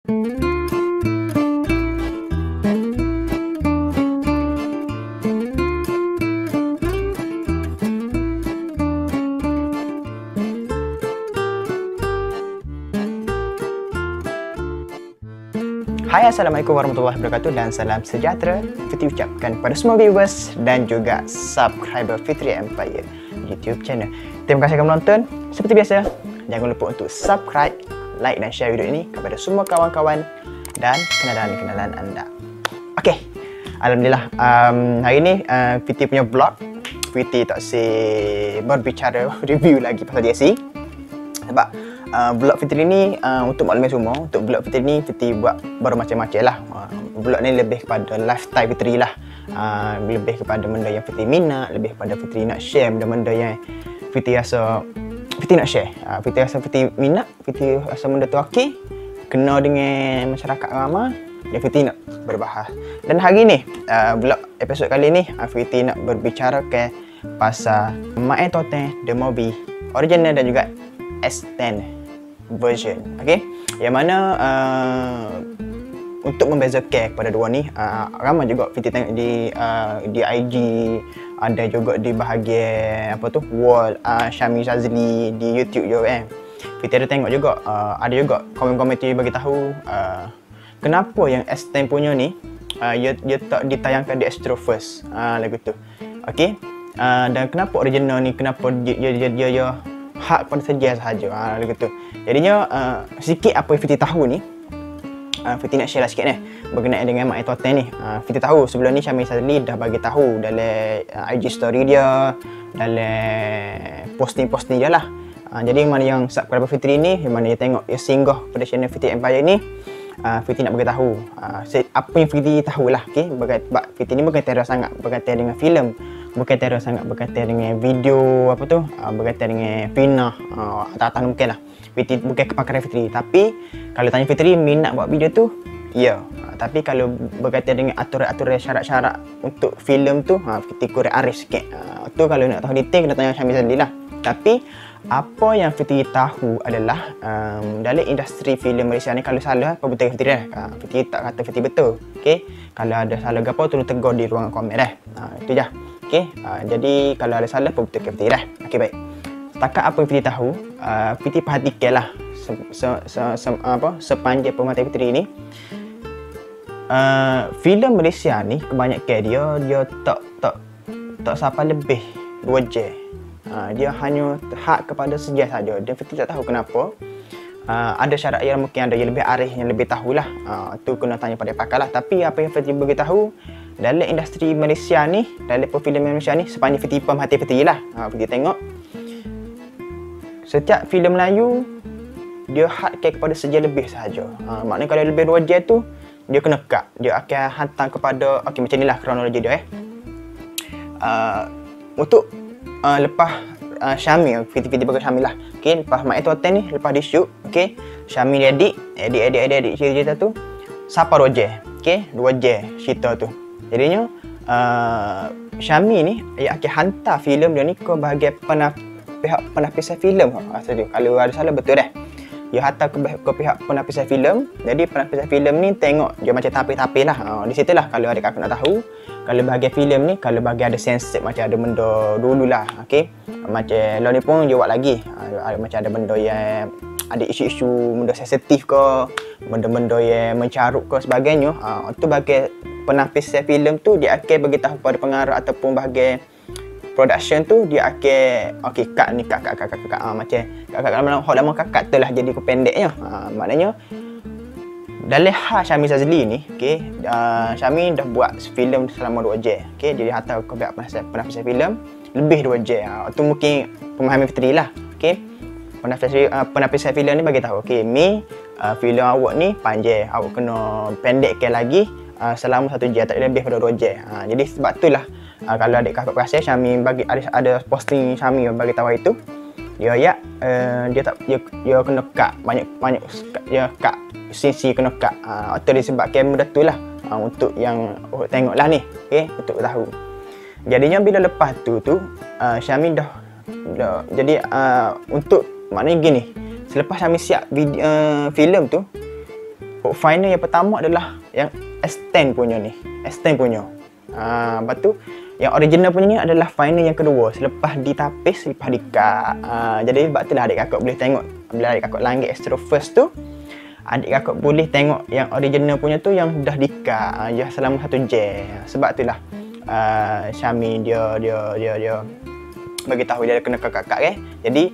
Hai, Assalamualaikum warahmatullahi wabarakatuh dan salam sejahtera Fitri ucapkan kepada semua viewers dan juga subscriber Fitri Empire YouTube channel. Terima kasih kerana menonton. Seperti biasa, jangan lupa untuk subscribe, like dan share video ini kepada semua kawan-kawan dan kenalan-kenalan anda. Okey, Alhamdulillah, hari ini Fitri punya vlog. Fitri tak berbicara review lagi pasal DLC. Sebab vlog Fitri ni untuk maklumat semua, untuk vlog Fitri ni Fitri buat bermacam-macam lah. Vlog ni lebih kepada lifestyle Fitri lah, lebih kepada benda yang Fitri minat, lebih kepada Fitri nak share benda-benda yang Fitri rasa Fitri nak share. Fitri rasa Fitri minat, Fitri rasa benda tu okey, kena dengan masyarakat ramai, dan Fitri nak berbahas. Dan hari ni, vlog episod kali ni Fitri nak berbicara ke pasal My Totem The Movie original dan juga S10 version. Okey, yang mana untuk membezakan kepada dua ni, ramai juga Fitri tengok di IG, ada juga di bahagian apa tu wall Syami Shazli di YouTube juga Fitri ada tengok juga, ada juga komen-komen tu bagi tahu kenapa yang S10 punya ni dia tak ditayangkan di Astro First lagu tu. Okey, dan kenapa original ni, kenapa dia hak pada sejarah sahaja lagu tu. Jadinya sikit apa yang Fitri tahu ni, Fitri nak share lah sikit ni berkenaan dengan My Totem ni. Fitri tahu sebelum ni Syami Shazli dah bagi tahu dalam IG story dia, dalam posting dia lah. Jadi mana yang subscriber Fitri ni, yang mana dia tengok, dia singgah pada channel Fitri Empire ni, Fitri nak bagi tahu apa yang Fitri tahu lah. Okay? Sebab Fitri ni bukan teror sangat berkaitan dengan filem, bukan teror sangat berkaitan dengan video apa tu, berkaitan dengan fitnah atau mungkin lah. Fitri bukan kepakaran Fitri, tapi kalau tanya Fitri minat buat video tu, ya. Tapi kalau berkaitan dengan aturan-aturan syarat-syarat untuk filem tu, Fitri kurang arif sikit. Tu kalau nak tahu detail kena tanya Syami Shazli lah. Tapi apa yang Fitri tahu adalah dalam industri filem Malaysia ni, kalau salah apa betul Fitri dah. Fitri tak kata Fitri betul. Okey, kalau ada salah gapo tolong tegur di ruangan komen dah. Itu je. Okey, jadi kalau ada salah apa betul Fitri dah. Okey, baik. Setakat apa yang Fitri tahu, Fitri perhatikanlah sepanjang pemerhatian Fitri ni, filem Malaysia ni kebanyakan dia tak sampai lebih 2 jam. Dia hanya hak kepada sejarah saja. Dan Fitri tak tahu kenapa. Ada syarat yang mungkin ada yang lebih arif, yang lebih tahulah. Tu kena tanya pada pakar lah. Tapi apa yang Fitri beritahu dalam industri Malaysia ni, dalam perfilman Malaysia ni, sepanjang Fitri pemerhati Fitri lah. Fitri tengok setiap filem Melayu dia hadkan kepada sejarah lebih sahaja. Maknanya kalau lebih 2 jam tu dia kena cut. Dia akan hantar kepada, okey, macam inilah kronologi dia untuk lepas Syami, Fitri bagi Syami lah. Okey, lepas My Totem ni, lepas di shoot, okey, Syami edit cerita tu sampai 2 jam. Okey, 2 jam cerita tu. Jadinya Syami ni ia akan hantar filem dia ni ke bahagian pihak penapisan filem. Kalau ada salah betul dah. Dia hantar ke pihak penapisan filem. Jadi penapisan filem ni tengok dia macam tapi-tapi lah. Di situ lah kalau ada kakak nak tahu. Kalau bahagian filem ni, kalau bahagian ada sensor macam ada benda dululah. Okey. Macam lo ni pun dia buat lagi. Macam ada benda yang ada isu-isu benda sensitif ke, benda-benda yang mencarut ke sebagainya. Tu bahagian penapisan filem tu dia akan bagi tahu kepada pengarah ataupun bahagian production tu, dia akan okey cut ni cut macam kat lama kakak tu lah jadi pendeknya. Maknanya dalam hal Syami Shazli ni, okey, Syami dah buat filem selama 2 jam. Okey, jadi hantar ke pihak penapisan filem lebih 2 jam. Tu mungkin pemahaman Fitri lah. Okey, penapisan filem ni bagi tahu, okey, ni filem awak ni panjang, awak kena pendekkan lagi selama 1 jam, tak lebih pada 2 jam. Jadi sebab itulah kalau adik kakak perasan, Syami bagi ada posting Syami bagi tahu itu, dia kena cut banyak dia cut sisi kena cut. Itu disebabkan benda tu lah untuk yang tengoklah ni, okey, untuk tahu. Jadinya bila lepas tu Syami dah jadi untuk maknanya gini, selepas Syami siap filem tu, final yang pertama adalah yang S10 punya ni. S10 punya. Lepas tu yang original punya ni adalah final yang kedua selepas ditapis, selepas dikat. Jadi sebab itulah adik kakak boleh tengok bila adik kakak langit Astro First tu, adik kakak boleh tengok yang original punya tu yang dah dikat ya selama 1 jam. Sebab itulah Syami dia bagi tahu dia kena kakak ke. Jadi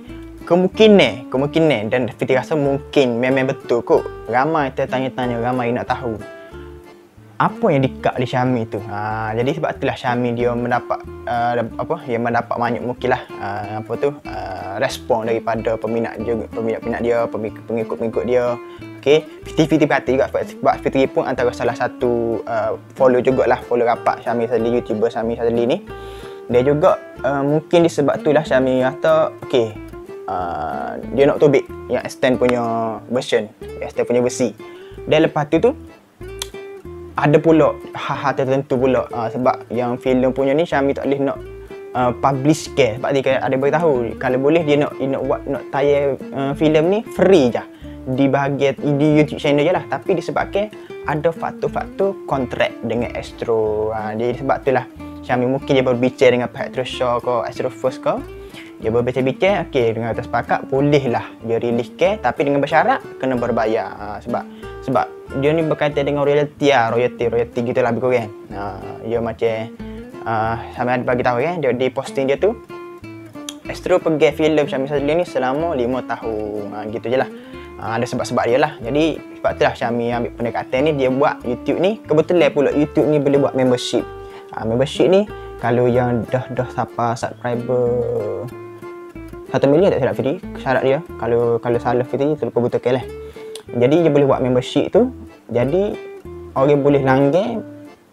kemungkinan dan Fitri rasa mungkin memang betul kot. Ramai tertanya-tanya, ramai nak tahu apa yang dikat di Syami tu. Jadi sebab itulah Syami dia mendapat mendapat banyak mungkinlah respon daripada peminat dia, pengikut dia. Okey, Fitri perhati juga sebab Fitri pun antara salah satu follow rapat Syami Sadli, YouTuber Syami Sadli ni. Dia juga mungkin disebab itulah Syami kata okey, dia nak tobik yang S10 punya version, S10 punya versi. Dan lepas tu ada pula hal-hal tertentu pula sebab yang filem punya ni Syami tak boleh nak publish ke. Sebab dia ada beritahu kalau boleh dia nak tayar filem ni free je di YouTube channel je lah, tapi disebabkan ada faktor-faktor kontrak dengan Astro. Jadi sebab itulah Syami mungkin dia berbicara dengan pihak Astro Show ke Astro First ke, dia berbicara okey dengan atas sepakat bolehlah dia release ke, tapi dengan bersyarat kena berbayar. Sebab dia ni berkaitan dengan royalty gitulah lebih kurang. Dia macam Syami ada bagi tahu dia di posting dia tu Astro pergi filem Syami Sadli ni selama 5 tahun. Gitu je lah. Ada sebab-sebab dia lah. Jadi sebab itulah Syami ambil pendekatan ni, dia buat YouTube ni. Kebetulan pula YouTube ni boleh buat membership. Membership ni kalau yang dah siapa subscriber 1 million tak silap Fitri syarat dia. Kalau salah Fitri terlupa betul lah. Jadi dia boleh buat membership tu. Jadi orang boleh langgar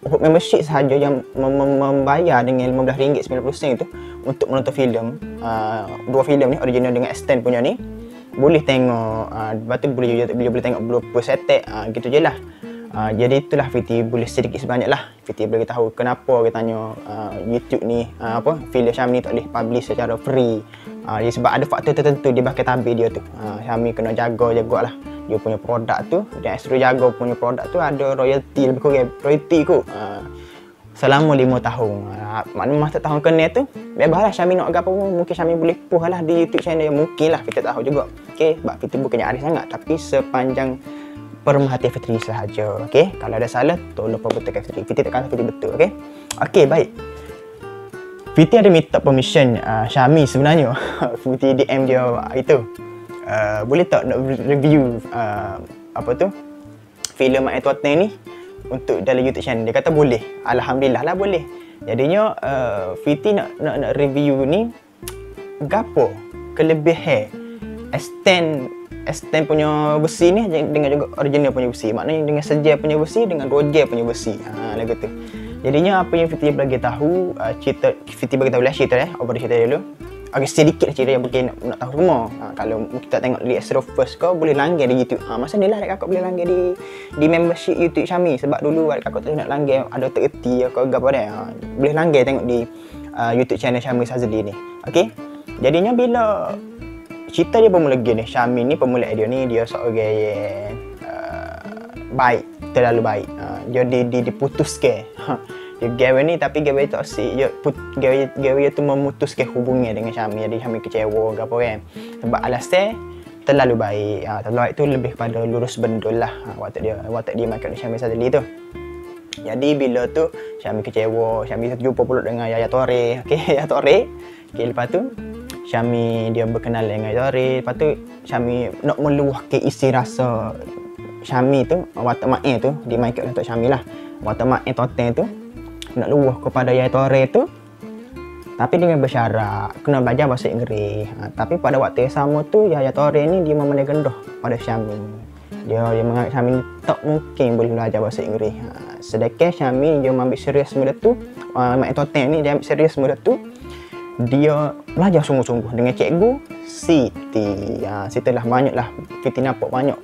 membership sahaja yang membayar dengan RM15.90 tu untuk menonton filem. Dua filem ni original dengan S10 punya ni boleh tengok. Lepas tu boleh tengok blooper setek. Gitu je lah. Jadi itulah Fitri boleh sedikit sebanyak lah Fitri boleh tahu kenapa dia tanya YouTube ni filem Syami ni tak boleh publish secara free. Dia sebab ada faktor tertentu dia bakal tabir dia tu. Syami kena jaga lah dia punya produk tu, dan Astro jaga punya produk tu ada royalty lebih kurang royalty kot selama 5 tahun. Maknanya masa tahun kena tu bebaslah Syami nak apa pun mungkin Syami boleh post lah di YouTube channel yang mungkin lah kita tahu juga. Okey, sebab Fitri bukannya arif sangat tapi sepanjang perhatian Fitri sahaja. Okey, kalau ada salah tolong perbetulkan Fitri. Fitri tak kata Fitri betul. Okey. Okey, baik. Fitri ada minta permission Syami sebenarnya. Fitri DM dia itu. Boleh tak nak review filem Mak Etwateng ni untuk dalam YouTube channel. Dia kata boleh. Alhamdulillah lah boleh. Jadinya Fitri nak review ni gapo kelebihan S10 punya versi ni dengan juga original punya versi. Maknanya dengan seja punya versi dengan roja punya versi. Lagu tu. Jadinya apa yang Fitri bagi tahu Fitri bagi tahu lah cerita over cerita dulu. Agak sedikit cerita yang mungkin nak tahu semua. Kalau kita tengok di Astro First kau boleh langgar di YouTube. Masa ni lah adik kakak boleh langgar di membership YouTube Syami. Sebab dulu adik kakak tu nak langgar ada tererti atau apa dia. Boleh langgar tengok di YouTube channel Syami Sadli ni. Okey. Jadinya bila cerita dia bermula gini, Syami ni pemula dia ni dia seorang yang baik, terlalu baik. Dia diputuskan. Dia gawe ni tapi gawe tu asyik gawe tu memutuskan hubungan dengan Syami. Jadi Syami kecewa ke apa kan. Sebab alasan terlalu baik. Terlalu baik tu lebih kepada lurus bendul lah waktu dia makan Syami Sadli tu. Jadi bila tu Syami kecewa, Syami jumpa pula dengan Yaya Tore. Okey, Yaya Tore. Okey, lepas tu Syami dia berkenal dengan Yaya Tore. Lepas tu Syami nak meluahkan isi rasa Syami tu, watak mak tu dimainkan untuk Syami lah. Watak mak Etwateng tu nak luah kepada Yaya Tore tu, tapi dengan bersyarat kena belajar bahasa Inggeris. Tapi pada waktu yang sama tu Yaya Tore ni dia memandang rendah pada Syami. Dia menganggap Syami ni tak mungkin boleh belajar bahasa Inggeris. Sedangkan Syami dia ambil serius benda tu. Mak Etwateng ni dia ambil serius benda tu. Dia belajar sungguh-sungguh dengan cikgu Siti. Setelah banyaklah Fitri nampak banyak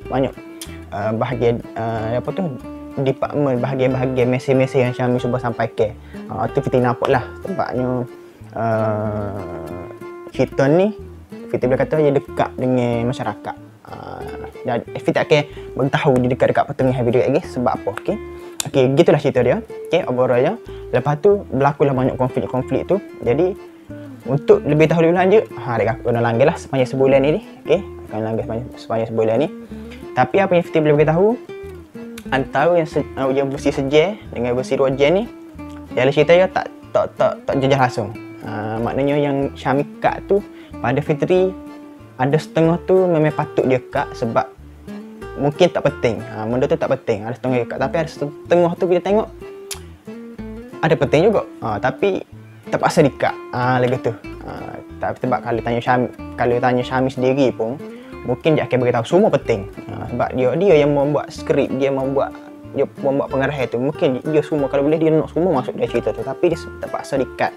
bahagian department bahagian mesej-mesej yang Syami cuba sampaikan. Tu Fitri nampak lah sebabnya cerita ni Fitri boleh kata dia dekat dengan masyarakat. Dan Fiti tak akan beritahu di dekat-dekat pertengahan video lagi sebab apa, okey. Okey, gitulah cerita dia. Okey, overallnya. Lepas tu berlakulah banyak konflik tu. Jadi untuk lebih tahu lebih lanjut, dekat kena langgar lah sepanjang sebulan ni. Okey, akan langgar sepanjang sebulan ni. Tapi apa yang Fiti boleh beritahu, antara yang versi seje dengan versi 2J ni, dalam cerita dia tak jejak langsung. Maknanya yang Syami cut tu pada Fitri ada setengah tu memang patut dia cut sebab mungkin tak penting. Benda tu tak penting. Ada setengah dia cut, tapi ada setengah tu kita tengok ada penting juga. Tapi terpaksa di cut. Lagi tu. Tapi sebab kalau tanya Syami sendiri pun mungkin dia akan beritahu semua penting. Sebab dia yang membuat skrip, dia membuat pengarah tu. Mungkin dia semua, kalau boleh dia nak semua masuk dalam cerita tu, tapi dia terpaksa di-cut.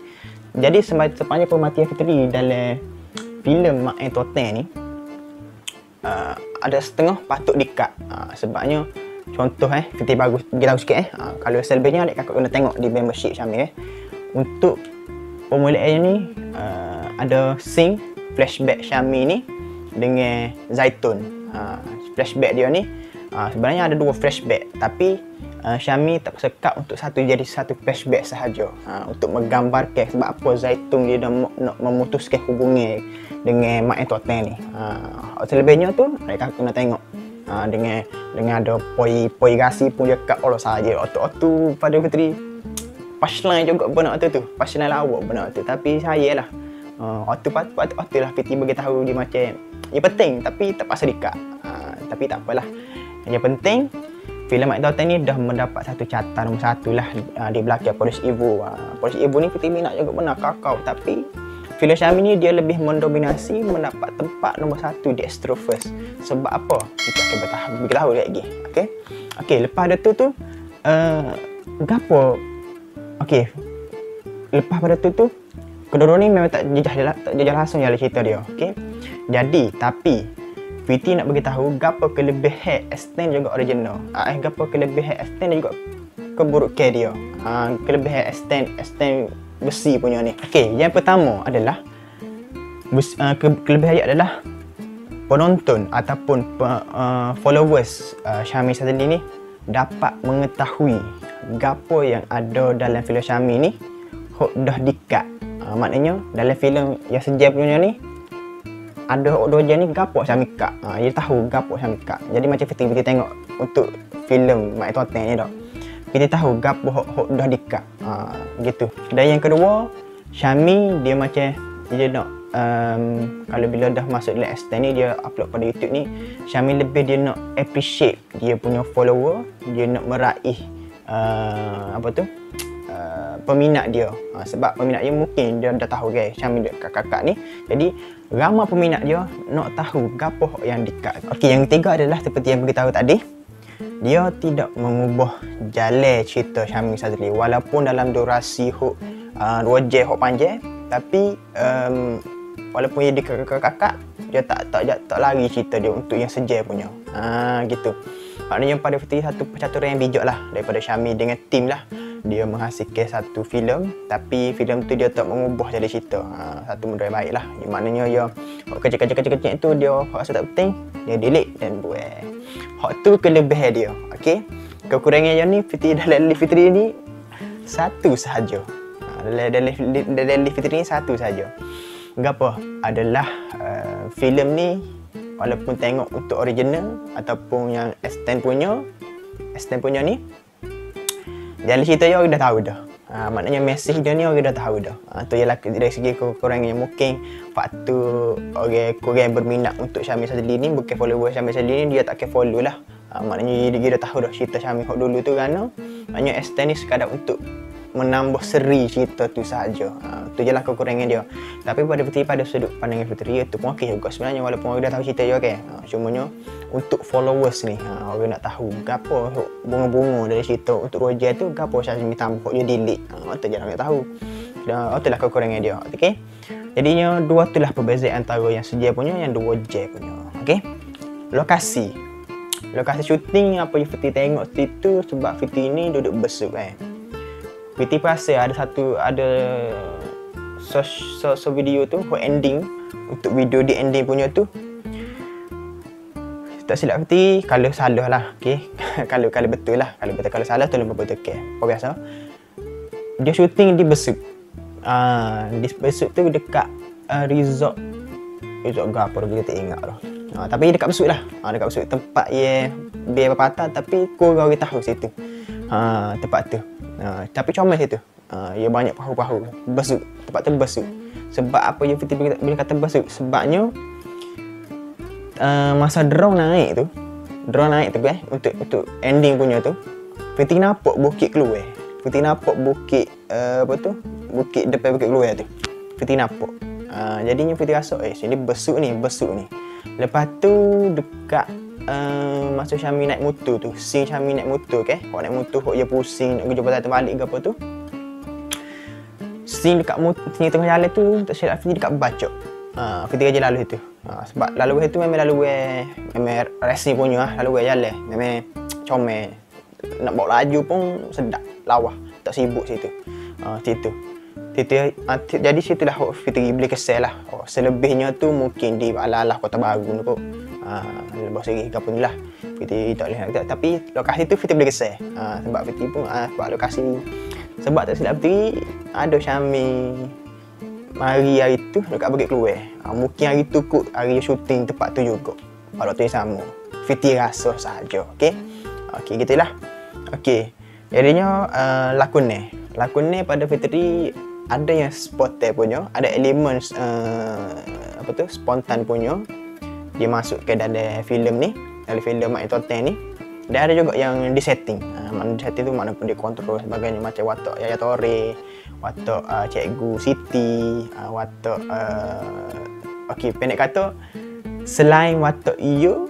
Jadi sepanjang permatian Fitri dalam filem Mak Ain Toten ni, ada setengah patut di-cut. Sebabnya contoh Fitri bagus beritahu sikit kalau selebihnya adik kakak kena tengok di membership Syami Untuk permulaan ni ada scene flashback Syami ni dengan Zaitun. Flashback dia ni sebenarnya ada 2 flashback, tapi Syami tak sekat untuk jadi satu flashback sahaja untuk menggambarkan sebab apa Zaitun dia nak memutuskan hubungan dengan Mak Ain Toten ni. Selebihnya tu mereka kena tengok dengan ada poi gasi pun dia kat Allah saja. Otu pada Fitri punchline juga benar tu punchline lawak benar tu, tapi saya lah otu lah Fitri bagi tahu dia macam ia penting tapi terpaksa dikat. Tapi tak apalah. Yang penting filem Mak Ain Toten ni dah mendapat satu catatan nombor 1 lah di belakang Police Evo. Police Evo ni Fitri minat juga benar kakao, tapi filem Syami ni dia lebih mendominasi mendapat tempat nombor 1 di Astro First. Sebab apa? Kita akan beritahu lagi. Okey, lepas ada tu gapo? Okey. Lepas pada tu kedua-dua ni memang tak jejak langsung dalam cerita dia. Okey. Jadi, tapi Fiti nak beritahu gapo kelebihan extend juga original. Gapo kelebihan extend dan juga keburukan dia. Kelebihan extend besi punya ni. Okey, yang pertama adalah kelebihan dia adalah penonton ataupun followers Syami Sazali ni dapat mengetahui gapo yang ada dalam filem Syami ni hok dah di-cut. Maknanya dalam filem yang sejam punya ni ada hok 2 ni gapo Syami cut. Dia tahu gapo Syami cut. Jadi macam Fitri tengok untuk filem Mak Ain Toten ni dah. Kita tahu gapo hok dah di-cut. Gitu. Dan yang kedua, Syami dia macam dia nak kalau bila dah masuk dalam extend ni dia upload pada YouTube ni, Syami lebih dia nak appreciate dia punya follower, dia nak meraih peminat dia. Sebab peminat dia mungkin dia dah tahu guys, Syami kakak ni. Jadi ramai peminat dia nak tahu gapo yang di-cut. Okey, yang ketiga adalah seperti yang beritahu tadi, dia tidak mengubah jalan cerita Syami Sazali walaupun dalam durasi 2 jam panjang, tapi walaupun dia kakak dia tak lari cerita dia untuk yang sejam punya. Gitu. Maknanya pada Fitri satu percaturan yang bijak lah daripada Syami dengan tim lah. Dia menghasilkan satu filem, tapi filem tu dia tak mengubah jadi cerita. Satu benda yang baik lah. Maknanya dia kecil-kecil itu dia rasa tak penting, dia delete dan buat. Hak tu kelebihan dia. Okey. Kekurangan yang ni dalam Fitri ni satu sahaja. Dalam Fitri ni satu sahaja. Gapo? Adalah filem ni walaupun tengok untuk original ataupun yang extend punya ni, dalam cerita dia orang dah tahu dah. Maknanya mesej dia ni orang dah tahu dah. Tu ialah dari segi kekurangan yang mungkin faktor orang kurang berminat untuk Syami Sazali ni, bukan follower Syami Sazali ni dia tak akan follow lah. Maknanya dia dah tahu dah cerita Syami hok dulu tu kerana maknanya extend ni sekadar untuk menambah seri cerita tu sahaja. Tu je lah kekurangan dia. Tapi pada sudut pandangan Fitri tu pun okey juga sebenarnya, walaupun orang dah tahu cerita dia okey. Cumanya untuk followers ni orang nak tahu gapo bunga-bunga dari cerita untuk Roger tu, gapo Syami tambah dia delete. Tu je orang nak tahu. Itulah kekurangan dia. Okey. Jadinya dua itulah perbezaan antara yang sedia punya yang 2J punya. Okey. Lokasi syuting apa yang Fitri tengok situ sebab Fitri ni duduk besuk Fitri rasa ada video tu ending, untuk video di ending punya tu tak silap Fiti, kalau salah lah, okey. kalau betul lah, kalau salah tolong berbetul okey. Apa biasa? Dia syuting di Besut. Di Besut tu dekat resort apa dia tak ingat dah. Tapi dekat Besut lah. Dekat Besut tempat dia berpatah tapi kurang orang tahu situ. Tempat tu. Tapi comel situ. Ia banyak pahu-pahu. Besut. Tempat tu Besut. Sebab apa yang Fiti boleh kata Besut? Sebabnya masa drone naik tu untuk ending punya tu, Fiti nampak bukit keluar. Fiti nampak bukit bukit depan bukit keluar tu. Fiti nampak. Jadinya Fiti rasa sini Besut ni. Lepas tu dekat masa Syami naik motor tu, scene Syami naik motor ke, hok naik motor hok dia pusing nak kerja patah balik ke apa tu. Scene dekat motor tengah jalan tu tak silap Fiti dekat Bacok. Fiti kerja lalu itu. Sebab lalu itu memang racing punya lalu jalan. Memang comel. Nak bawa laju pun sedap, lawa, tak sibuk situ. Jadi situ dah Fiti boleh kesal lah. Selebihnya tu mungkin di ala-ala Kota Baru ni kot. Lepas segi ke apa ni lah. Fiti tak boleh nak. Tapi lokasi tu Fiti boleh kesal. Sebab Fiti pun sebab lokasi. Sebab tak silap Fiti ada Syami mari hari tu dekat Bukit Keluar. Mungkin hari tu kot hari syuting tempat tu juga. Kalau tu sama. Fiti rasa saja. Okey. Okey gitulah. Okey. Jadinya lakonnya pada Fitri ada yang spontan punya, ada elemen spontan punya. Dia masuk ke dalam filem ni, dalam filem Mak Entertain ni. Dan ada juga yang disetting. Mana disetting tu mana pun dia kontrol sebagainya, macam watak Yaya Tore, watak Cikgu Siti, watak okey pendek kata selain watak Iyo,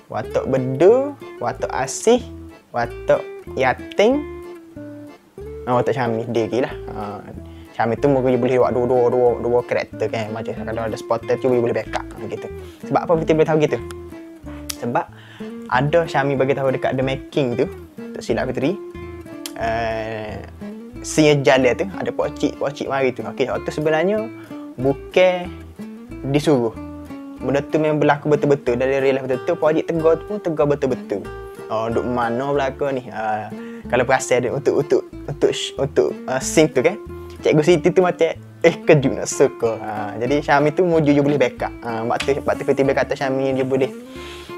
watak Bedu, watak Asih, watak Yating, watak Syami dia lah. Syami tu mungkin boleh buat dua karakter kan, macam kalau ada spotter tu boleh backup gitu. Sebab apa kita boleh tahu gitu? Sebab ada Syami bagi tahu dekat The Making tu, tak silap Fitri. Scene jalan tu ada pokcik mari tu. Okey, waktu sebenarnya bukan disuruh. Benda tu memang berlaku betul-betul dari real betul-betul. Pokcik tegar tu pun tegar betul-betul. Duk mana belaka ni? Kalau perasan dia untuk scene tu kan. Cikgu Siti tu macam kejut nak suka. Jadi Syami tu muju je boleh backup. Waktu Fiti boleh kata Syami dia boleh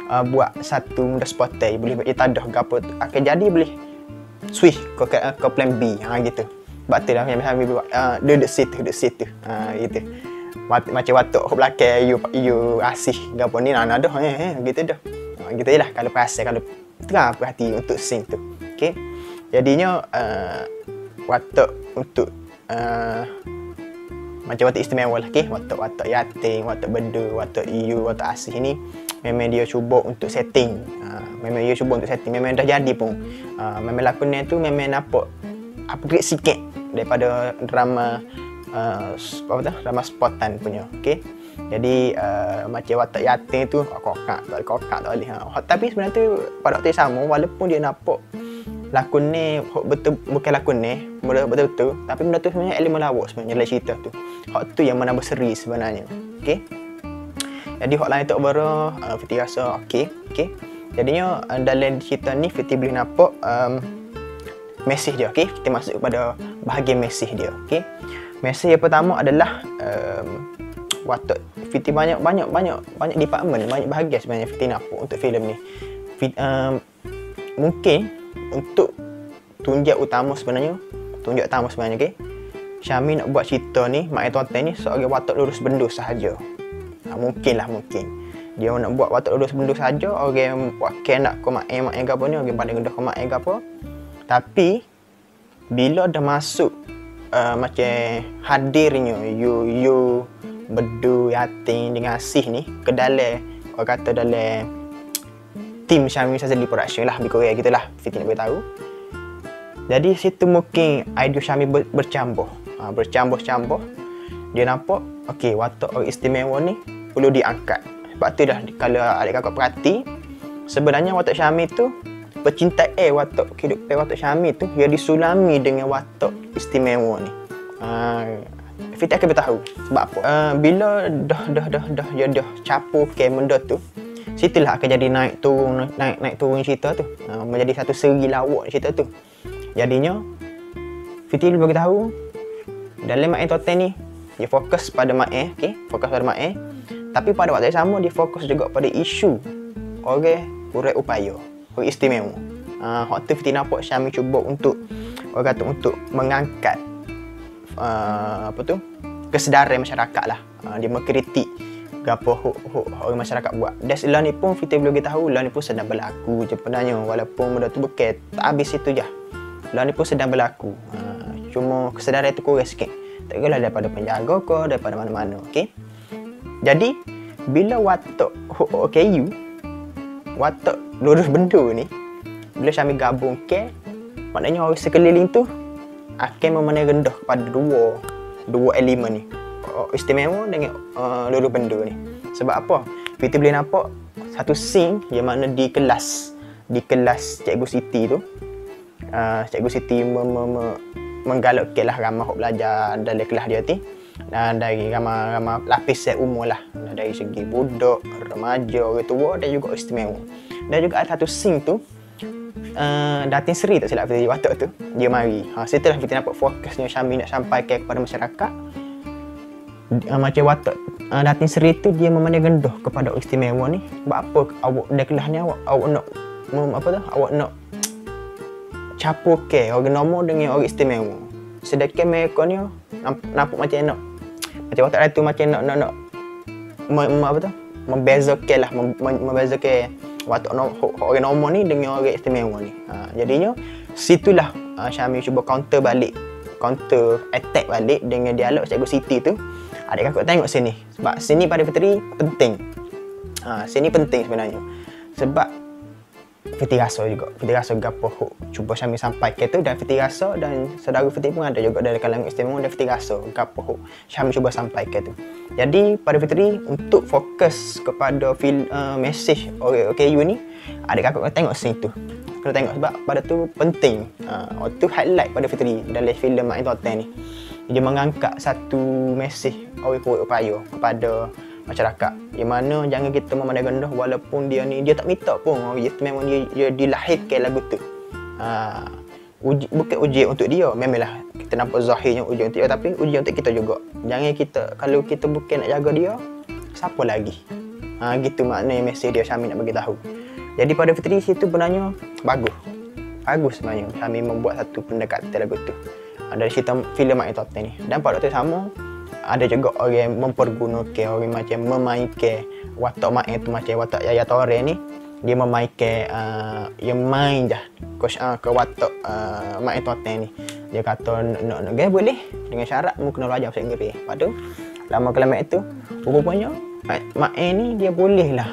buat satu mudah spotter, boleh dia tadah ke apa akan jadi boleh switch ke plan B gitu. Sebab tu lah yang Syami buat duduk situ gitu. Macam waktu hok belakang you Asih ke apa ni ada gitu dah. Gitu je lah kalau perasan, kalau tengah perhati untuk scene tu. Okey. Jadinya watak untuk macam watak istimewa lah, okay? Watak Yating, watak Bedu, watak Iyo, watak Asih ni memang dia cuba untuk setting. Memang dah jadi pun. Memang lakonnya tu memang nampak upgrade sikit daripada drama drama spontan punya, okey. Jadi macam watak Yating tu kokak tak boleh. Tapi sebenarnya tu pada waktu yang sama, walaupun dia nampak lakon ni betul bukan lakon ni betul-betul, tapi benda tu sebenarnya elemen lawak sebenarnya dalam cerita tu. Hak tu yang menambah seri sebenarnya. Okey. Jadi hak lain tu baru Fiti rasa okey. Jadinya dalam cerita ni Fiti boleh nampak mesej dia, okey. Kita masuk kepada bahagian mesej dia, okey. Mesej yang pertama adalah watak Fiti banyak department, banyak bahagian sebenarnya Fiti nampak untuk filem ni. Mungkin untuk tunjuk utama sebenarnya, okey. Syami nak buat cerita ni, Mak Entertain ni sebagai watak lurus bendus sahaja. Mungkin. Dia nak buat watak lurus bendus sahaja, orang wakil nak ke mak ke apa ni, orang pandang rendah ke mak ke apa. Tapi bila dah masuk macam hadirnya you Bedu, Yating dengan Asih ni ke dalam, orang kata dalam tim Syami Shazali Production lah, lebih kurang gitulah Fiti nak beritahu. Jadi situ mungkin idea Syami bercampur. Dia nampak okey, watak orang istimewa ni perlu diangkat. Sebab tu dah kalau adik kakak perhati, sebenarnya watak Syami tu percintaan watak kehidupan watak Syami tu dia disulami dengan watak istimewa ni. Fiti akan beritahu sebab apa. Bila dah capur ke benda tu, Situlah akan jadi naik turun cerita tu. Menjadi satu seri lawak cerita tu. Jadinya Fitri bagi tahu dalam Mak Toten ni dia fokus pada Mak okey, fokus pada Mak tapi pada waktu yang sama dia fokus juga pada isu orang kurang upaya, orang istimewa. Hak tu Fitri nampak Syami cuba untuk orang kata untuk mengangkat kesedaran masyarakat lah. Dia mengkritik gapo orang masyarakat buat. Dan setelah ni pun Fitri boleh tahu lah ni pun sedang berlaku je sebenarnya, walaupun benda tu bukan tak habis itu je. Lah ni pun sedang berlaku. Cuma kesedaran tu kurang sikit. Tak kira daripada penjaga ke, daripada mana-mana. Okey. Jadi bila watak OKU, watak lurus benda ni, bila Syami gabung ke, maknanya orang sekeliling tu akan memandang rendah kepada dua elemen ni, istimewa dengan lurus benda ni. Sebab apa? Kita boleh nampak satu scene yang mana di kelas Cikgu Siti tu, Cikgu Siti menggalakkan lah ramai orang belajar dalam kelas dia tu, dan dari ramai lapisan umur lah, dari segi budak, remaja, orang tua dan juga istimewa. Dan juga ada satu scene tu, Datin Seri tak silap Fitri waktu tu dia mari. Setelah Fitri nampak fokusnya Syami nak sampaikan kepada masyarakat, macam watak Datin Seri tu dia memandang rendah kepada orang istimewa ni. Sebab apa awak dalam kelas ni awak nak awak nak campurkan orang normal dengan orang istimewa. Sedangkan mereka ni nampak macam nak macam watak tu macam nak membezakan lah, membezakan watak orang normal ni dengan orang istimewa ni. Jadinya situlah Syami cuba counter attack balik dengan dialog Cikgu Siti tu. Adik kakak tengok sini, sebab sini pada Fitri penting. Sini penting sebenarnya. Sebab Fitri rasa gapo cuba Syami sampaikan tu, dan Fitri rasa, dan saudara Fitri pun ada juga dari kalangan istimewa, dan Fitri rasa gapo Syami cuba sampaikan tu. Jadi pada Fitri untuk fokus kepada message OKU ni, adik kakak kena tengok scene tu. Kena tengok sebab pada tu penting. Itu highlight pada Fitri dalam filem Mak Toten ni. Dia mengangkat satu message orang kurang upaya kepada masyarakat, yang mana jangan kita memandang rendah walaupun dia tak minta pun orang memang dia dilahirkan lagu tu. Bukan ujian untuk dia, memanglah kita nampak zahirnya ujian untuk dia, tapi ujian untuk kita juga. Jangan kita, kalau kita bukan nak jaga dia, siapa lagi? Gitu maknanya mesej dia Syami nak bagi tahu. Jadi pada Fitri situ benarnya bagus sebenarnya Syami membuat satu pendekatan lagu tu dari cerita filem Mak Toten ni. Dan pada waktu sama ada juga orang mempergunakan, orang macam memainkan watak Mak tu, macam watak Yaya Tore ni, dia memainkan yang main je ke watak Mak Toten ni. Dia kata nak gay boleh dengan syarat mu kena belajar bahasa Inggeris. Lepas tu lama kelamat tu rupanya Mak ni dia boleh lah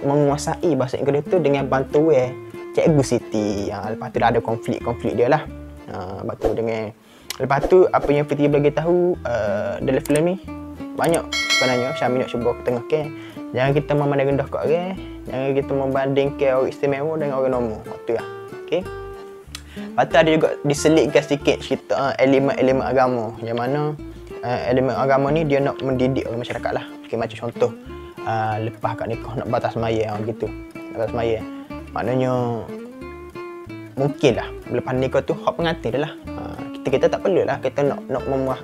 menguasai bahasa Inggeris tu dengan bantuan Cikgu Siti. Lepas tu dah ada konflik dia lah. Lepas tu apa yang Fitri bagi tahu dalam filem ni banyak sebenarnya Syami nak cuba ketengahkan. Jangan kita memandang rendah kat orang, jangan kita membandingkan orang istimewa dengan orang normal. Waktu lah. Okey. Lepas tu ada juga diselitkan sikit cerita elemen-elemen agama, yang mana elemen agama ni dia nak mendidik orang masyarakat lah. Okay, macam contoh lepas kat nikah nak batas maya gitu. Batas maya. Maknanya mungkin lah lepas nikah tu hak pengantin dah lah. Kita tak perlu lah kita nak memuah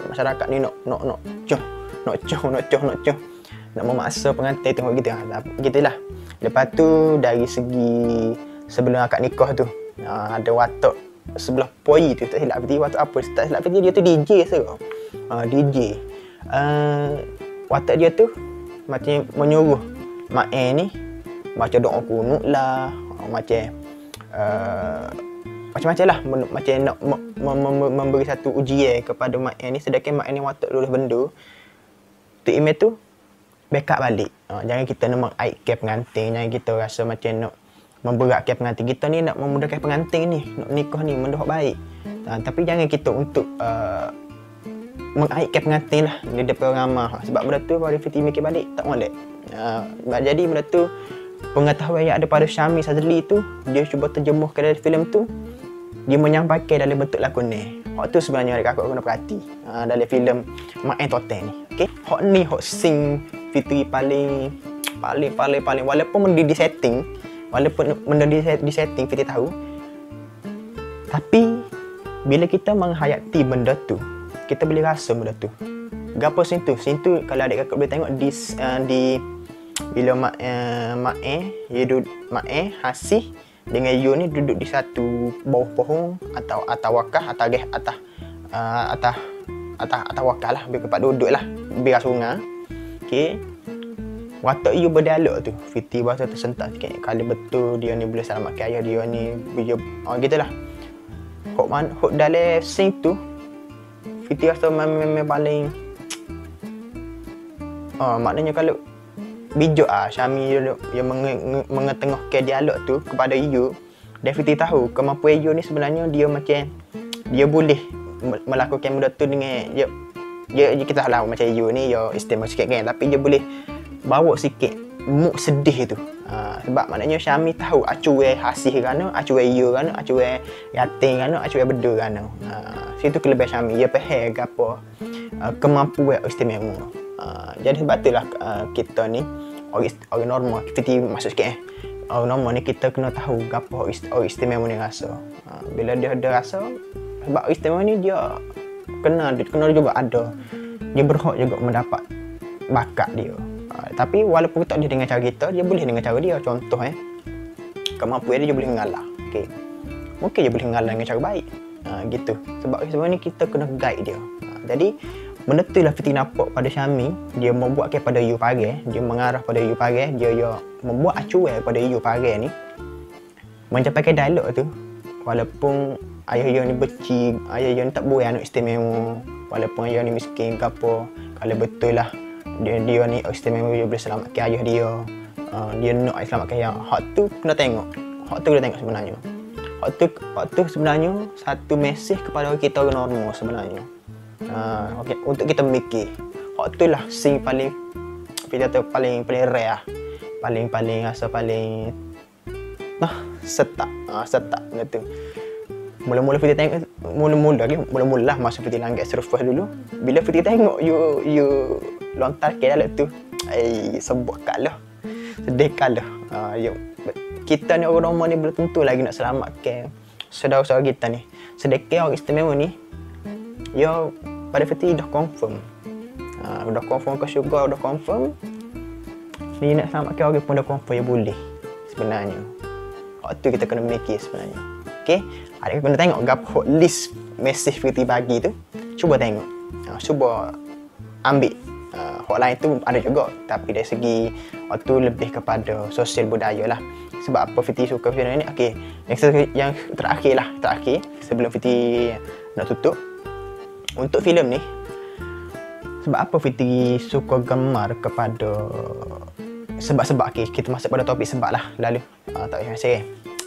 masyarakat ni nak memaksa pengantin tengok gitu lah. Begitulah. Lepas tu dari segi sebelum akad nikah tu ada watak sebelah poi tu, tak silap Fitri watak apa, tak silap Fitri dia tu DJ sekarang. DJ. Watak dia tu macam menyuruh Mak ni macam doa kunut lah, macam-macam lah, macam nak memberi satu ujian kepada Mak ni. Sedangkan Mak ni watak lulus benda tu, email tu backup balik. Jangan kita nak mengaitkan pengantin, jangan kita rasa macam nak memberatkan pengantin. Kita ni nak memudahkan pengantin ni, nak nikah ni benda baik. Tapi jangan kita untuk mengaitkan pengantin lah di depan ramah. Sebab benda tu kalau Fitri mikir balik tak molek. Jadi benda tu pengetahuan yang ada pada Syami Sadli tu, dia cuba terjemuhkan dalam filem tu, dia menyampaikan dalam bentuk lakonan. Hak tu sebenarnya adik kakak kena perhati dalam filem Mak Toten ni. Okey. Hak ni hak scene Fitri paling paling walaupun benda di setting, Fiti tahu, tapi bila kita menghayati benda tu, kita boleh rasa benda tu. Gapo situ kalau adik kakak boleh tengok di bila mak Hasih dengan Yu ni duduk di satu bawah pohon atau wakah atau atas wakah lah, lebih kepada duduk lah bibir sungai. Okey, waktu Yu berdialog tu, Fiti rasa tersentak sikit. Kalau betul dia ni boleh selamatkan ayah dia ni, gitulah. Hok dalam scene tu Fiti rasa memang paling maknanya kalau bijak Syami yang mengetengahkan dialog tu kepada Yu, dan Fiti tahu kemampuan Yu ni sebenarnya dia macam dia boleh melakukan benda tu dengan dia kita tahu lah macam Yu ni dia istimewa sikit kan, tapi dia boleh bawa sikit mood sedih tu. Sebab maknanya Syami tahu acuai Hasih kerana, acuai Yu kerana, acuai Yatin kerana, acuai Beda kerana. Situ kelebihan Syami, dia faham apa kemampuan istimewa. Jadi sebab itulah kita ni orang normal, Fiti masuk sikit orang normal ni kita kena tahu gapo orang istimewa ni rasa. Bila dia ada rasa, sebab orang istimewa ni dia kena juga ada, dia berhak juga mendapat bakat dia. Tapi walaupun tak dia dengan cara kita, dia boleh dengan cara dia. Contoh kemampuan dia boleh mengalah. Okey, mungkin dia boleh mengalah dengan cara baik. Gitu. Sebab sebenarnya kita kena guide dia. Jadi benda tu lah Fiti nampak pada Syami. Dia membuat kepada Yu Pagai, dia mengarah pada Yu Pagai, dia membuat acuan pada Yu Pagai ni mencapai dialog tu. Walaupun ayah dia ni benci, ayah dia ni tak boleh anak istimewa, walaupun ayah ni miskin ke apa, kalau betul lah dia ni istimewa, dia boleh selamatkan ayah dia, dia nak selamatkan ayah. Hak tu kena tengok, sebenarnya. Hak tu sebenarnya satu mesej kepada kita orang normal sebenarnya. Okay, untuk kita mikir. Hak tu lah scene paling rare, paling rasa paling setak benda tu. Mula-mula Fiti tengok, mula-mula lah masa Fiti langgar surface dulu. Bila Fiti tengok you lontar ke dalam tu, sebut kalah, sedih kalah. Kita ni orang normal ni belum tentu lagi nak selamatkan saudara-saudara kita ni. Sedekah orang istimewa ni, pada Fiti dah confirm. Dah confirm ke syurga, dah confirm. Ni nak selamatkan orang pun dah confirm dia boleh sebenarnya. Waktu kita kena mikir sebenarnya. Okey, adik kena tengok gapo list mesej Fiti bagi tu. Cuba tengok. Cuba ambil. Hak lain tu ada juga, tapi dari segi waktu lebih kepada sosial budaya lah. Sebab apa Fiti suka film ni? Okey, yang terakhir sebelum Fiti nak tutup. Untuk filem ni, sebab apa Fiti suka gemar kepada sebab-sebab. Okay, kita masuk pada topik sebab lah lalu. Tak payah saya.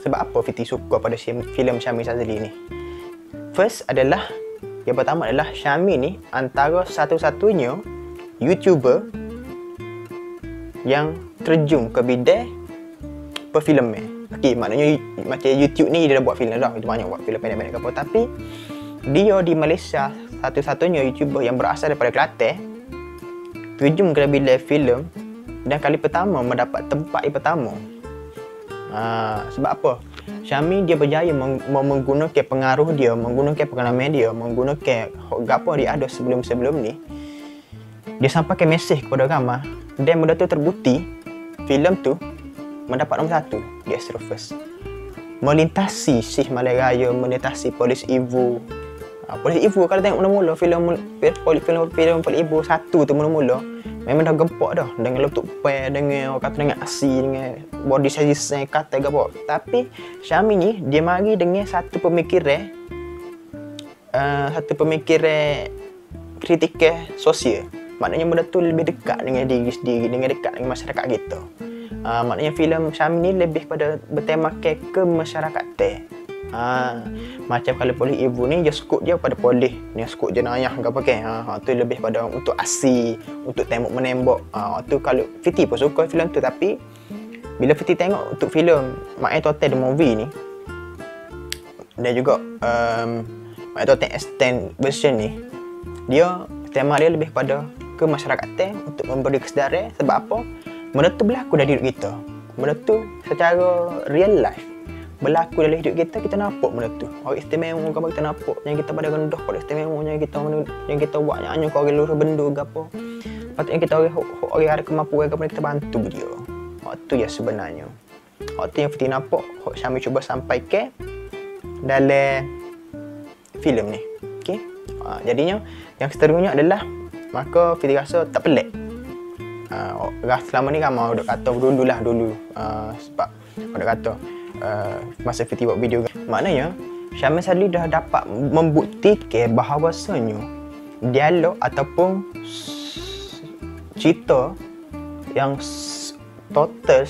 Sebab apa Fiti suka pada filem Syamil Sazali ni? First adalah, yang pertama adalah Syamil ni antara satu-satunya YouTuber yang terjun ke bidang perfilman. Okey, maknanya macam YouTube ni dia dah buat filem dah, itu banyak buat filem pendek-pendek apa, tapi dia di Malaysia satu-satunya YouTuber yang berasal daripada Kelantan terjun ke bidang filem dan kali pertama mendapat tempat yang pertama. Sebab apa? Syamil dia berjaya menggunakan pengaruh dia, menggunakan pengalaman dia, menggunakan apa dia ada sebelum-sebelum ni. Dia sampaikan mesej kepada ramai dan benda tu terbukti. Filem tu mendapat nombor 1 di Astro First. Melintasi Sih Malaya Raya, melintasi Polis Ibu. Polis Ibu kalau tengok mula-mula filem Polis Ibu 1 tu mula-mula memang dah gempak dah dengan letup pair, dengan kata dengan aksi, dengan body size kata apa. Tapi Syamil ni dia mari dengan satu pemikiran kritikal sosial. Maknanya benda tu lebih dekat dengan diri sendiri, dengan dekat dengan masyarakat kita. Maknanya filem Syamil ni lebih pada bertemakan kemasyarakatan. Macam kalau Polis Ibu ni dia skop dia pada polis, dia skop jenayah ke apa kan. Tu lebih pada untuk aksi, untuk tembak menembak. Tu kalau Fiti pun suka filem tu, tapi bila Fiti tengok untuk filem Mak Ai Total The Movie ni dan juga Mak Ai Total Extend version ni, dia tema dia lebih pada kemasyarakatan untuk memberi kesedaran. Sebab apa? benda tu berlaku dalam hidup kita. Benda tu secara real life berlaku dalam hidup kita, kita nampak benda tu. Orang istimewa kalau kita nampak yang kita pada rendah, kalau istimewa yang kita buat yang hanya kau orang luar benda ke apa. Patutnya kita orang ada kemampuan ke apa kita bantu dia. Waktu ya sebenarnya. Waktu yang Fiti nampak, Syami cuba sampaikan dalam filem ni. Okey. Jadinya yang seterusnya adalah maka Fiti rasa tak pelik. Selama ni ramai orang kata dulu sebab orang kata masa Fiti buat video, maknanya Syamil Sadli dah dapat membuktikan bahawasanya dialog ataupun cerita yang total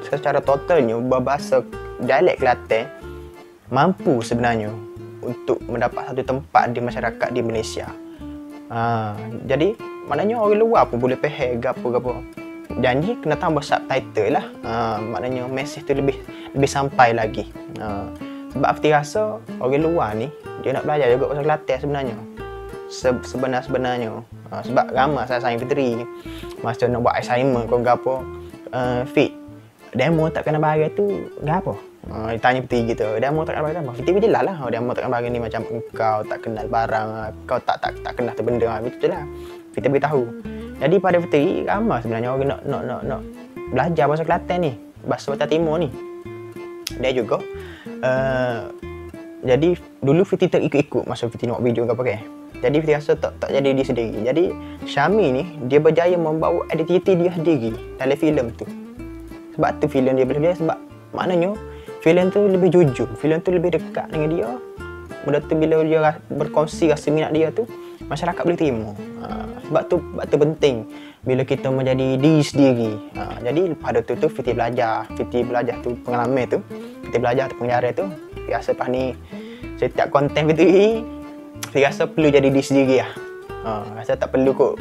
secara totalnya berbahasa dialek Kelantan mampu sebenarnya untuk mendapat satu tempat di masyarakat di Malaysia. Jadi maknanya orang luar pun boleh faham gapo-gapo. Janji kena tambah subtitle lah. Maknanya mesej tu lebih sampai lagi. Sebab Fiti rasa orang luar ni dia nak belajar juga bahasa Kelantan sebenarnya. Sebenarnya. Sebab ramai saya sayang Fitri masa nak buat assignment kau gapo. Fit demo tak kena bagi tu gapo? Tanya Fitri gitu. Demo tak kena bagi apa? Fitri jelas lah. Demo tak kena bagi ni macam kau tak kenal barang, kau tak kenal benda gitu lah. Fitri beritahu. Jadi pada Fitri ramai sebenarnya orang nak belajar bahasa Kelantan ni, bahasa Timur ni. Dia juga jadi dulu Fitri tak ikut masa Fitri nak video ke apa ke. Jadi Fitri rasa tak jadi dia sendiri. Jadi Syami ni dia berjaya membawa identiti dia sendiri dalam filem tu. Sebab tu filem dia boleh sebab maknanya filem tu lebih jujur, filem tu lebih dekat dengan dia. Benda tu bila dia berkongsi rasa minat dia tu, masyarakat boleh terima. Sebab tu penting bila kita menjadi diri sendiri. Jadi pada tu Fitri belajar tu pengalaman tu, Fitri belajar tu pengajaran tu. Biasa pas ni setiap konten Fitri rasa perlu jadi diri sendiri lah. Rasa tak perlu kot.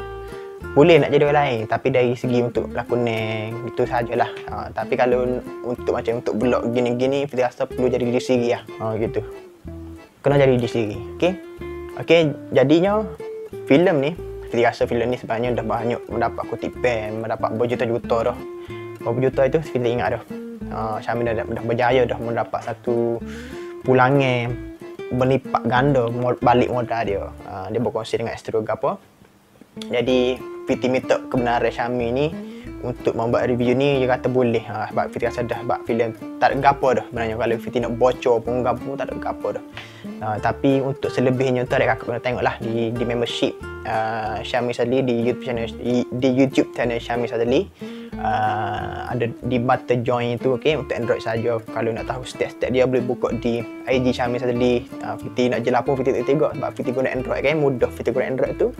Boleh nak jadi orang lain tapi dari segi untuk lakonan itu sajalah. Tapi kalau untuk macam untuk blog gini-gini Fitri rasa perlu jadi diri sendiri lah. Gitu. Kena jadi diri sendiri. Okey, jadinya filem ni Fitri rasa filem ni sebenarnya dah banyak mendapat kutipan, mendapat berjuta-juta dah. Berapa juta itu Fitri ingat dah. Syamil dah berjaya dah mendapat satu pulangan berlipat ganda balik modal dia. Dia berkongsi dengan Astro apa. Jadi Fitri minta kebenaran Syamil ni untuk membuat review ni. Dia kata boleh. Sebab Fitri rasa dah buat filem tak ada gapo dah sebenarnya. Kalau Fitri nak bocor pun gapo tak ada gapo dah. Tapi untuk selebihnya tu ada kakak kena tengoklah di membership Syamil Sadli di YouTube channel Syamil Sadli. Ada di button join tu, okey, untuk Android saja. Kalau nak tahu step-step dia boleh buka di IG Syamil Sadli. Fitri nak jelas pun Fitri tak tengok sebab Fitri guna Android kan, mudah Fitri guna Android tu.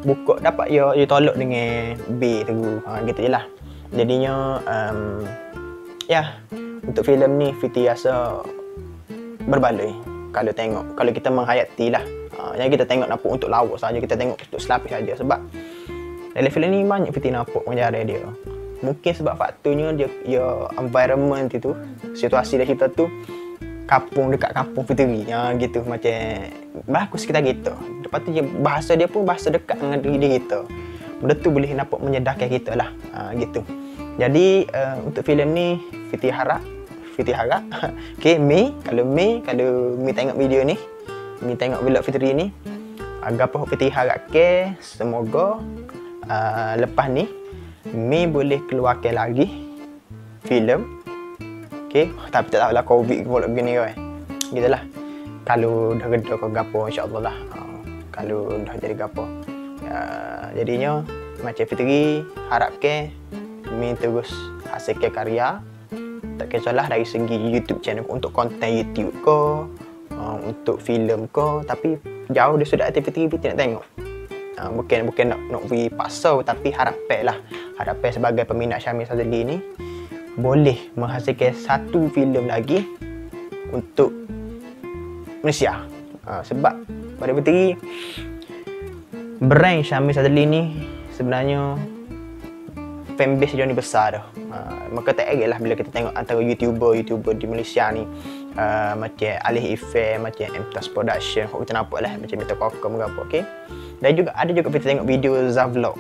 Buka dapat dia tolak dengan B tu. Gitu je lah. Jadinya ya, untuk filem ni Fitri rasa berbaloi kalau tengok. Kalau kita menghayati lah. Yang kita tengok nampak untuk lawak saja, kita tengok untuk selapis saja. Sebab dalam filem ni banyak Fitri nampak penjara dia. Mungkin sebab faktornya dia environment itu, situasi dia kita tu dekat kampung Fitri. Gitu macam bagus kita gitu. Lepas tu bahasa dia pun bahasa dekat dengan diri kita. Benda tu boleh nampak menyedarkan kita lah. Gitu. Jadi untuk filem ni Fitri harap okey, kalau Mi tengok video ni, Mi tengok vlog Fitri ni, apa Fitri harap ke semoga lepas ni Mi boleh keluarkan lagi filem. Okey, tapi tak tahulah COVID pula begini kan. Gitulah. Kalau dah reda ke gapo insya-Allah lah. Kalau dah jadi gapo. Jadinya macam Fitri harap ke Mi terus hasilkan karya. Tak kisahlah dari segi YouTube channel untuk konten YouTube ke, untuk filem ke, tapi jauh dia sudah aktiviti Fitri nak tengok. Bukan nak pergi pasau, tapi harapan sebagai peminat Syamil Sadli ni boleh menghasilkan satu filem lagi untuk Malaysia. Sebab pada Fitri brand Syamil Sadli ni sebenarnya fanbase dia ni besar dah. Maka tak heran lah bila kita tengok antara YouTuber di Malaysia ni, macam Alih Effect, macam Mtas Production, kita nampak lah macam Mita Kokom ke apa, okey. Dan juga ada juga kita tengok video Zavlog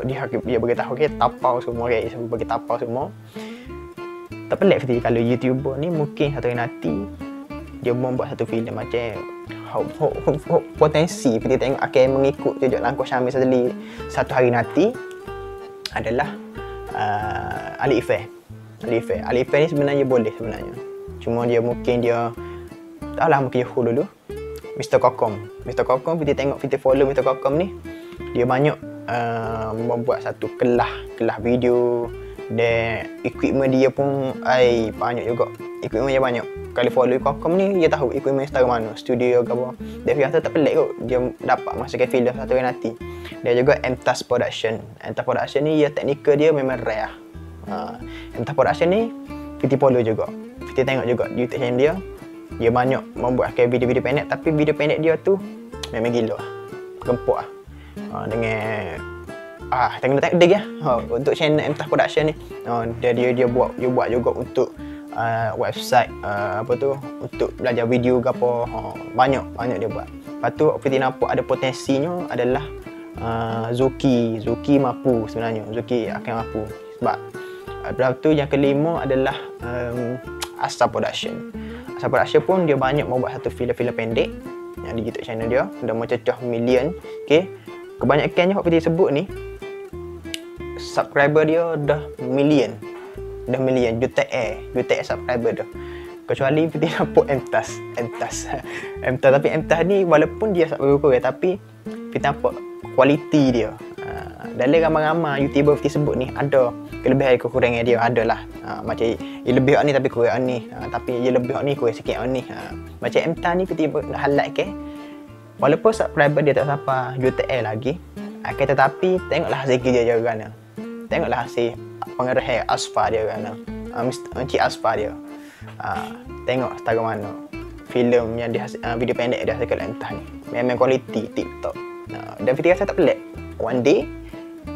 dia beritahu tapau semua, bagi tapau semua. Tak pelik Fitri kalau YouTuber ni mungkin satu hari nanti dia membuat satu filem macam potensi Fitri tengok akan mengikut jejak langkah Syamil Sazali satu hari nanti adalah Ali Ife ni sebenarnya boleh sebenarnya. Cuma dia mungkin dia taklah mungkin Yahoo dulu. Mr. Kokom Fitri tengok, Fitri follow Mr. Kokom ni, dia banyak membuat satu kelah video. Dan equipment dia pun banyak juga. Equipment dia banyak. Kalau follow Kokom ni, dia tahu equipment setara mana, studio ke apa. Dia rasa tak pelik kot dia dapat masukkan filem satu hari nanti. Dia juga MTAS Production ni, dia teknikal dia memang rare. MTAS Production ni Fitri follow juga. Fitri tengok juga di YouTube channel dia. Dia banyak membuat video-video pendek, tapi video pendek dia tu memang gila. Gempuk lah. Dengan tengok dia untuk channel MTAS Production ni. Dia buat juga untuk website untuk belajar video ke apa. Banyak dia buat. Lepas tu Fitri nampak ada potensinya adalah Zuki mampu sebenarnya. Zuki akan mampu sebab lepas tu yang kelima adalah Asa Production pun dia banyak membuat satu filem pendek yang di YouTube channel dia, dah mencecah million. Kebanyakannya hak Fitri sebut ni subscriber dia dah million, juta subscriber dah. Kecuali Fitri nampak MTAS tapi MTAS ni walaupun dia subscriber kurang, tapi Fitri nampak kualiti dia. Dalam ramai-ramai YouTuber Fitri sebut ni ada kelebihan kekurangan dia, adalah macam dia lebih ni tapi kurang ni, tapi dia lebih ni kurang sikit ni. Macam MTAS ni Fitri highlight walaupun subscriber dia tak sampai juta lagi, tetapi tengoklah hasil kerja dia kerana. Tengoklah hasil pengerah Asfa dia kerana. Encik Asfa dia. Tengok setara mana filem yang video pendek dia hasilkan MTAS ni. Memang kualiti TikTok. Dan Fitri rasa tak pelik one day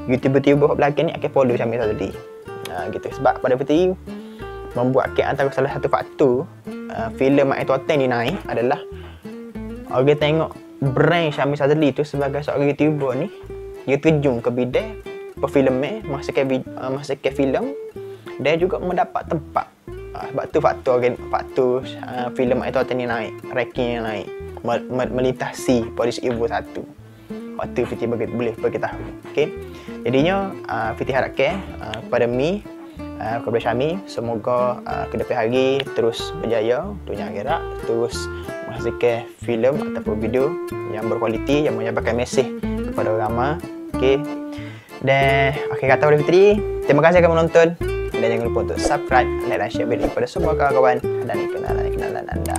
YouTuber belakang ni akan follow Syamil Sazali. Gitu. Sebab pada Fitri membuat antara salah satu faktor filem Mak Tuatan ni naik adalah orang tengok brand Syamil Sazali tu sebagai seorang YouTuber ni, dia terjun ke bidang perfilman, masukkan filem dan juga mendapat tempat. Sebab tu faktor filem Mak Tuatan ni naik, ranking yang naik, melintasi Polis Evo 1. Waktu Fitri boleh beritahu. Okey. Jadinya Fitri harapkan kepada Mi, kepada Syamil, semoga ke depan hari terus berjaya dunia akhirat, terus menghasilkan filem ataupun video yang berkualiti, yang menyampaikan mesej kepada orang ramai. Okey. Dan akhir kata oleh Fitri, terima kasih kerana menonton dan jangan lupa untuk subscribe, like dan share video kepada semua kawan-kawan dan kenalan anda.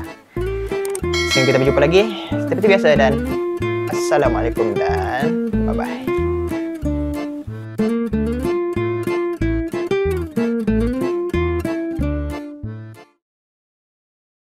Sampai kita berjumpa lagi seperti biasa dan Assalamualaikum dan bye-bye.